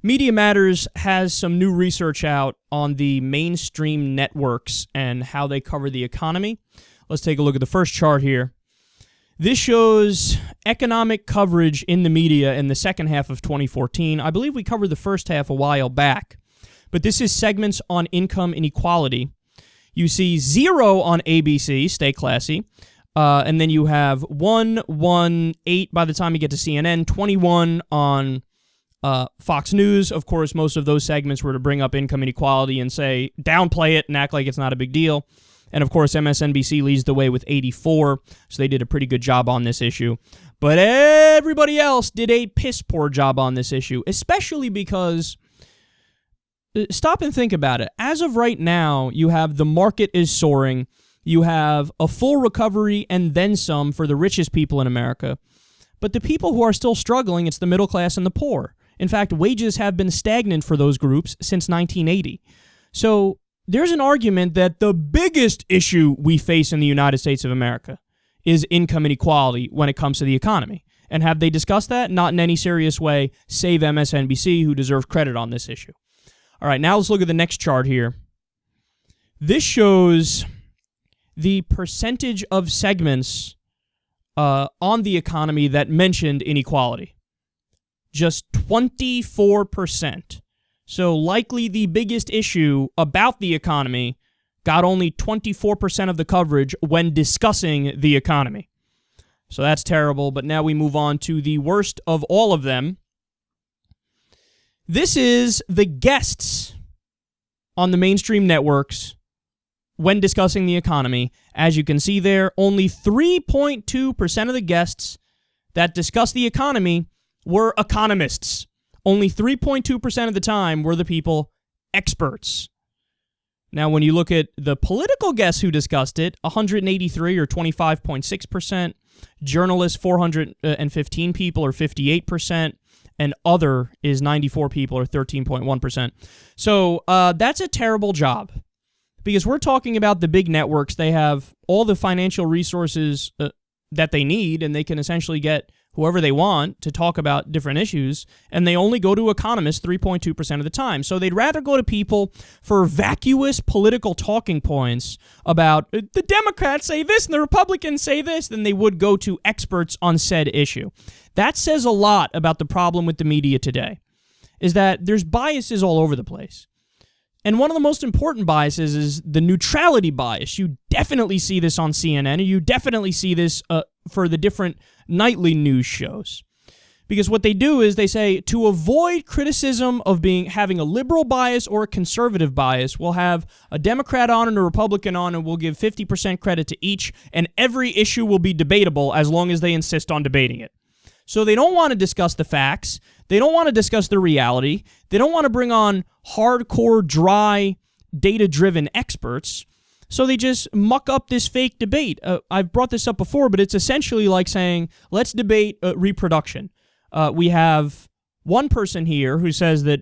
Media Matters has some new research out on the mainstream networks and how they cover the economy. Let's take a look at the first chart here. This shows economic coverage in the media in the second half of 2014. I believe we covered the first half a while back, but this is segments on income inequality. You see 0 on ABC, stay classy, and then you have 118 by the time you get to CNN, 21 on Fox News. Of course, most of those segments were to bring up income inequality and say, downplay it and act like it's not a big deal. And of course, MSNBC leads the way with 84, so they did a pretty good job on this issue. But everybody else did a piss-poor job on this issue, especially because, stop and think about it. As of right now, you have the market is soaring. You have a full recovery and then some for the richest people in America. But the people who are still struggling, it's the middle class and the poor. In fact, wages have been stagnant for those groups since 1980. So there's an argument that the biggest issue we face in the United States of America is income inequality when it comes to the economy. And have they discussed that? Not in any serious way, save MSNBC, who deserves credit on this issue. All right, now let's look at the next chart here. This shows the percentage of segments on the economy that mentioned inequality. Just 24%. So likely the biggest issue about the economy got only 24% of the coverage when discussing the economy. So that's terrible, but now we move on to the worst of all of them. This is the guests on the mainstream networks when discussing the economy. As you can see there, only 3.2% of the guests that discuss the economy were economists. Only 3.2% of the time were the people experts. Now, when you look at the political guests who discussed it, 183 or 25.6%, journalists 415 people or 58%, and other is 94 people or 13.1%. So that's a terrible job because we're talking about the big networks. They have all the financial resources that they need, and they can essentially get whoever they want to talk about different issues, and they only go to economists 3.2% of the time. So they'd rather go to people for vacuous political talking points about the Democrats say this and the Republicans say this than they would go to experts on said issue. That says a lot about the problem with the media today, is that there's biases all over the place. And one of the most important biases is the neutrality bias. You definitely see this on CNN, and you definitely see this for the different nightly news shows. Because what they do is they say, to avoid criticism of having a liberal bias or a conservative bias, we'll have a Democrat on and a Republican on, and we'll give 50% credit to each, and every issue will be debatable as long as they insist on debating it. So they don't want to discuss the facts. They don't want to discuss the reality. They don't want to bring on hardcore, dry, data-driven experts. So they just muck up this fake debate. I've brought this up before, but it's essentially like saying, let's debate reproduction. We have one person here who says that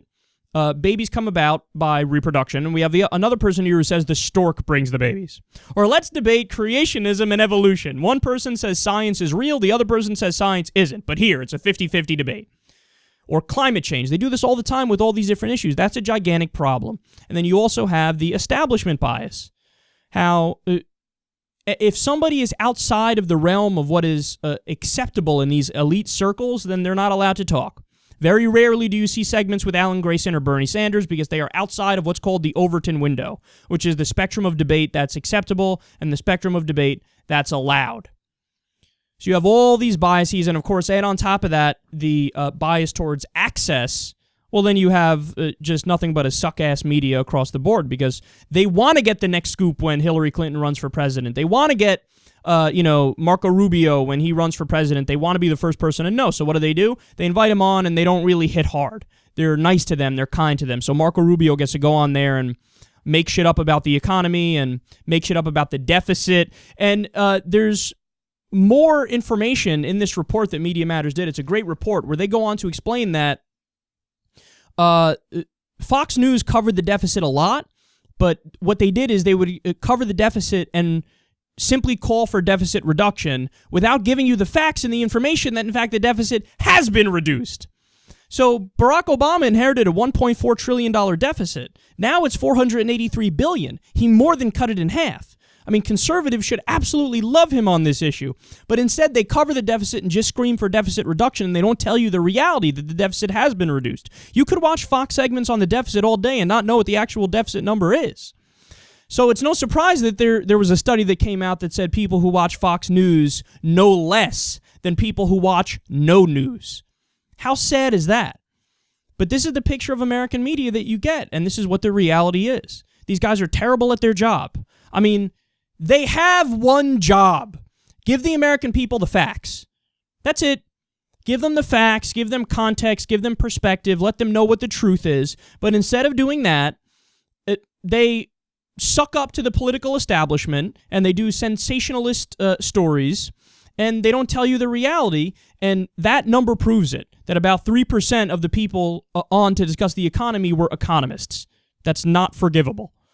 babies come about by reproduction, and we have another person here who says the stork brings the babies. Or let's debate creationism and evolution. One person says science is real, the other person says science isn't. But here, it's a 50-50 debate. Or climate change. They do this all the time with all these different issues. That's a gigantic problem. And then you also have the establishment bias. How if somebody is outside of the realm of what is acceptable in these elite circles, then they're not allowed to talk. Very rarely do you see segments with Alan Grayson or Bernie Sanders because they are outside of what's called the Overton window, which is the spectrum of debate that's acceptable and the spectrum of debate that's allowed. So you have all these biases, and of course, add on top of that the bias towards access. Well, then you have just nothing but a suck-ass media across the board because they want to get the next scoop when Hillary Clinton runs for president. They want to get, Marco Rubio when he runs for president. They want to be the first person to know. So what do? They invite him on, and they don't really hit hard. They're nice to them. They're kind to them. So Marco Rubio gets to go on there and make shit up about the economy and make shit up about the deficit. And there's more information in this report that Media Matters did. It's a great report where they go on to explain that Fox News covered the deficit a lot, but what they did is they would cover the deficit and simply call for deficit reduction without giving you the facts and the information that, in fact, the deficit has been reduced. So Barack Obama inherited a $1.4 trillion deficit. Now it's $483 billion. He more than cut it in half. I mean, conservatives should absolutely love him on this issue, but instead they cover the deficit and just scream for deficit reduction, and they don't tell you the reality that the deficit has been reduced. You could watch Fox segments on the deficit all day and not know what the actual deficit number is. So it's no surprise that there was a study that came out that said people who watch Fox News know less than people who watch no news. How sad is that? But this is the picture of American media that you get, and this is what the reality is. These guys are terrible at their job. I mean, they have one job. Give the American people the facts. That's it. Give them the facts, give them context, give them perspective, let them know what the truth is. But instead of doing that, they suck up to the political establishment and they do sensationalist stories, and they don't tell you the reality, and that number proves it, that about 3% of the people on to discuss the economy were economists. That's not forgivable.